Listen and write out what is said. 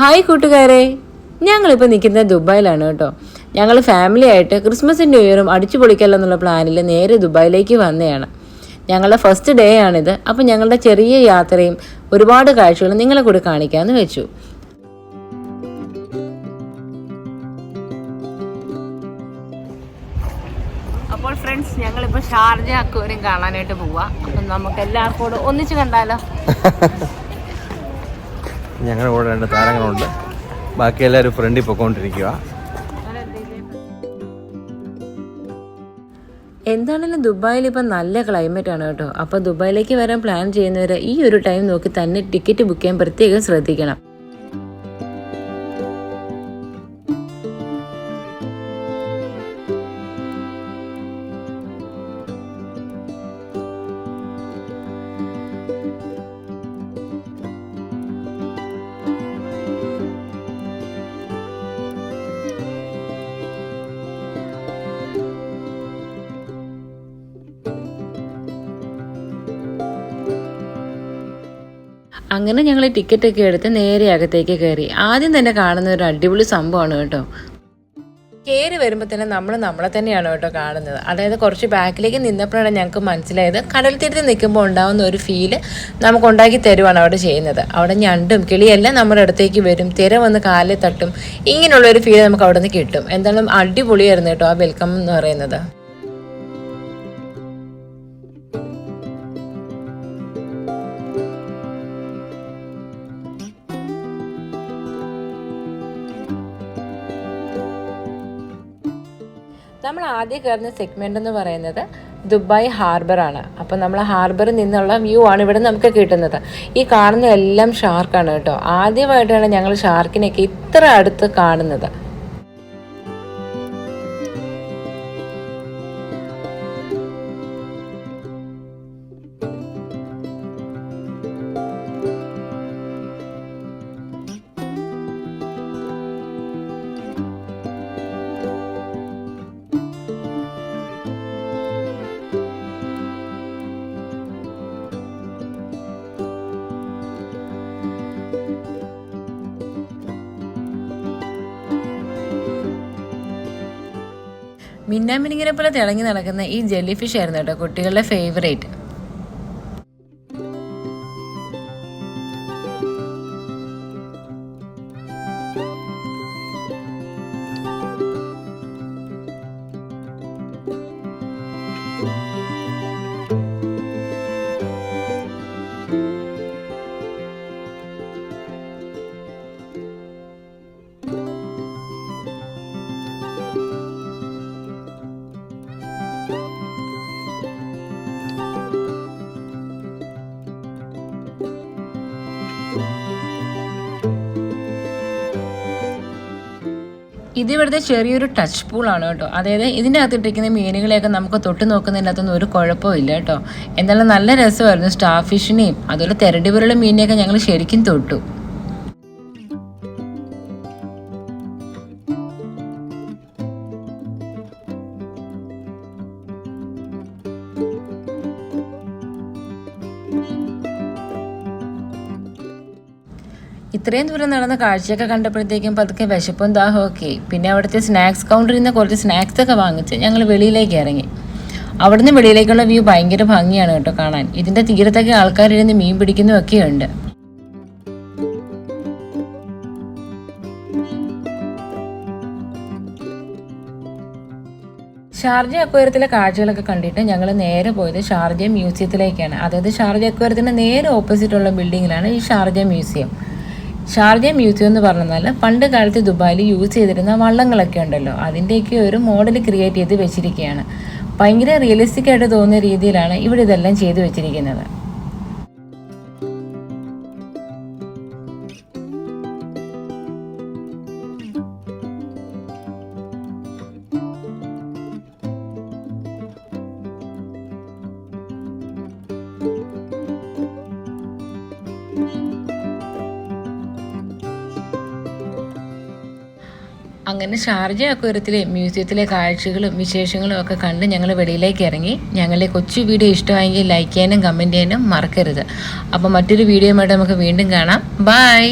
Hi കൂട്ടുകാരെ, ഞങ്ങളിപ്പോൾ നിൽക്കുന്നത് ദുബായിലാണ് കേട്ടോ. ഞങ്ങൾ ഫാമിലി ആയിട്ട് ക്രിസ്മസും ന്യൂ ഇയറും അടിച്ചു പൊളിക്കല്ലെന്നുള്ള പ്ലാനിൽ നേരെ ദുബായിലേക്ക് വന്നതാണ്. ഞങ്ങളുടെ ഫസ്റ്റ് ഡേ ആണിത്. അപ്പോൾ ഞങ്ങളുടെ ചെറിയ യാത്രയും ഒരുപാട് കാഴ്ചകളും നിങ്ങളെ കൂടി കാണിക്കാമെന്ന് വെച്ചു. അപ്പോൾ ഫ്രണ്ട്സ്, ഞങ്ങളിപ്പോൾ ഷാർജ അക്വേറിയം കാണാനായിട്ട് പോവാം. അപ്പം നമുക്ക് എല്ലാവർക്കും കൂടെ ഒന്നിച്ച് കണ്ടാലോ? ഞങ്ങളുടെ കൂടെ 2 താരങ്ങളുണ്ട്, ബാക്കി എല്ലാവരും ഫ്രണ്ടിൽ പൊക്കോണ്ടിരിക്കുക. എന്താണെങ്കിലും ദുബായിൽ ഇപ്പം നല്ല ക്ലൈമറ്റ് ആണ് കേട്ടോ. അപ്പോൾ ദുബായിലേക്ക് വരാൻ പ്ലാൻ ചെയ്യുന്നവർ ഈ ഒരു ടൈം നോക്കി തന്നെ ടിക്കറ്റ് ബുക്ക് ചെയ്യാൻ പ്രത്യേകം ശ്രദ്ധിക്കണം. അങ്ങനെ ഞങ്ങൾ ടിക്കറ്റൊക്കെ എടുത്ത് നേരെ അകത്തേക്ക് കയറി. ആദ്യം തന്നെ കാണുന്ന ഒരു അടിപൊളി സംഭവമാണ് കേട്ടോ. കയറി വരുമ്പോൾ തന്നെ നമ്മളെ തന്നെയാണ് കേട്ടോ കാണുന്നത്. അതായത് കുറച്ച് ബാക്കിലേക്ക് നിന്നപ്പോഴാണ് ഞങ്ങൾക്ക് മനസ്സിലായത് കടൽ തീരത്ത് നിൽക്കുമ്പോൾ ഉണ്ടാകുന്ന ഒരു ഫീല് നമുക്ക് ഉണ്ടാക്കി തരുവാണ് അവിടെ ചെയ്യുന്നത്. അവിടെ ഞണ്ടും കിളിയെല്ലാം നമ്മുടെ അടുത്തേക്ക് വരും, തിര വന്ന് കാലിൽ തട്ടും. ഇങ്ങനെയുള്ളൊരു ഫീല് നമുക്ക് അവിടെ നിന്ന് കിട്ടും. എന്തായാലും അടിപൊളിയായിരുന്നു കേട്ടോ ആ വെൽക്കം എന്ന് പറയുന്നത്. നമ്മൾ ആദ്യം കയറുന്ന സെഗ്മെൻ്റ് എന്ന് പറയുന്നത് ദുബായ് ഹാർബറാണ്. അപ്പോൾ നമ്മൾ ഹാർബറിൽ നിന്നുള്ള വ്യൂ ആണ് ഇവിടെ നമുക്ക് കിട്ടുന്നത്. ഈ കാണുന്ന എല്ലാം ഷാർക്കാണ് കേട്ടോ. ആദ്യമായിട്ടാണ് ഞങ്ങൾ ഷാർക്കിനെയൊക്കെ ഇത്ര അടുത്ത് കാണുന്നത്. മിന്നാമിനിങ്ങിനെ പോലെ തിളങ്ങി നടക്കുന്ന ഈ ജെല്ലി ഫിഷ് ആയിരുന്നു കേട്ടോ കുട്ടികളുടെ ഫേവറേറ്റ്. ഇതിവിടുത്തെ ചെറിയൊരു ടച്ച് പൂളാണ് കേട്ടോ. അതായത് ഇതിൻ്റെ അകത്തിട്ടിരിക്കുന്ന മീനുകളെയൊക്കെ നമുക്ക് തൊട്ട് നോക്കുന്നതിനകത്തൊന്നും ഒരു കുഴപ്പമില്ല കേട്ടോ. എന്നാലും നല്ല രസമായിരുന്നു. സ്റ്റാർ ഫിഷിനെയും അതുപോലെ തെരടി പോലുള്ള മീനിനെയൊക്കെ ഞങ്ങൾ ശരിക്കും തൊട്ടു. ഇത്രയും ദൂരം നടന്ന കാഴ്ചയൊക്കെ കണ്ടപ്പോഴത്തേക്കും പതുക്കെ വിശപ്പും ദാഹവും ഒക്കെ. പിന്നെ അവിടുത്തെ സ്നാക്സ് കൗണ്ടറിൽ നിന്ന് കുറച്ച് സ്നാക്സ് ഒക്കെ വാങ്ങിച്ച് ഞങ്ങൾ വെളിയിലേക്ക് ഇറങ്ങി. അവിടുന്ന് വെളിയിലേക്കുള്ള വ്യൂ ഭയങ്കര ഭംഗിയാണ് കേട്ടോ കാണാൻ. ഇതിൻ്റെ തീരത്തൊക്കെ ആൾക്കാരിരുന്ന് മീൻ പിടിക്കുന്നതൊക്കെ ഉണ്ട്. ഷാർജ അക്വേറിയത്തിലെ കാഴ്ചകളൊക്കെ കണ്ടിട്ട് ഞങ്ങൾ നേരെ പോയത് ഷാർജ മ്യൂസിയത്തിലേക്കാണ്. അതായത് ഷാർജ അക്വേറിയത്തിൻ്റെ നേരെ ഓപ്പോസിറ്റുള്ള ബിൽഡിങ്ങിലാണ് ഈ ഷാർജ മ്യൂസിയം. ഷാർജ മ്യൂസിയം എന്ന് പറഞ്ഞാൽ പണ്ട് കാലത്ത് ദുബായിൽ യൂസ് ചെയ്തിരുന്ന വള്ളങ്ങളൊക്കെ ഉണ്ടല്ലോ, അതിൻ്റെയൊക്കെ ഒരു മോഡൽ ക്രിയേറ്റ് ചെയ്ത് വെച്ചിരിക്കുകയാണ്. ഭയങ്കര റിയലിസ്റ്റിക് ആയിട്ട് തോന്നുന്ന രീതിയിലാണ് ഇവിടെ ഇതെല്ലാം ചെയ്തു വെച്ചിരിക്കുന്നത്. അങ്ങനെ ഷാർജ അക്വേറിയത്തിലെ മ്യൂസിയത്തിലെ കാഴ്ചകളും വിശേഷങ്ങളും ഒക്കെ കണ്ട് ഞങ്ങൾ വെളിയിലേക്ക് ഇറങ്ങി. ഞങ്ങളുടെ കൊച്ചു വീഡിയോ ഇഷ്ടമായെങ്കിൽ ലൈക്ക് ചെയ്യാനും കമൻറ്റ് ചെയ്യാനും മറക്കരുത്. അപ്പോൾ മറ്റൊരു വീഡിയോയുമായിട്ട് നമുക്ക് വീണ്ടും കാണാം. ബൈ.